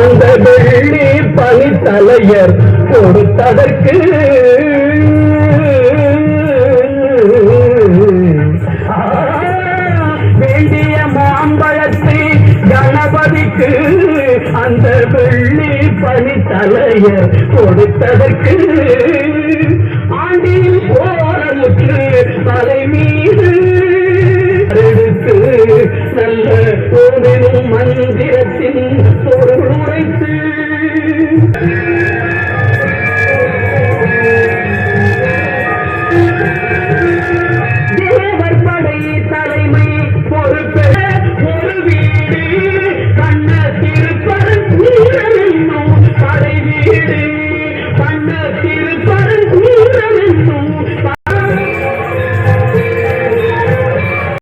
அந்த வெள்ளி பனித்தலையர் கொடுத்ததற்கு வேண்டிய மாம்பழத்தை கணபதிக்கு அந்த வெள்ளி பனித்தலையர் கொடுத்ததற்கு ஆண்டில் போரலுக்கு தலை மீது எடுத்து நல்ல ஓரினும் மந்திரத்தின்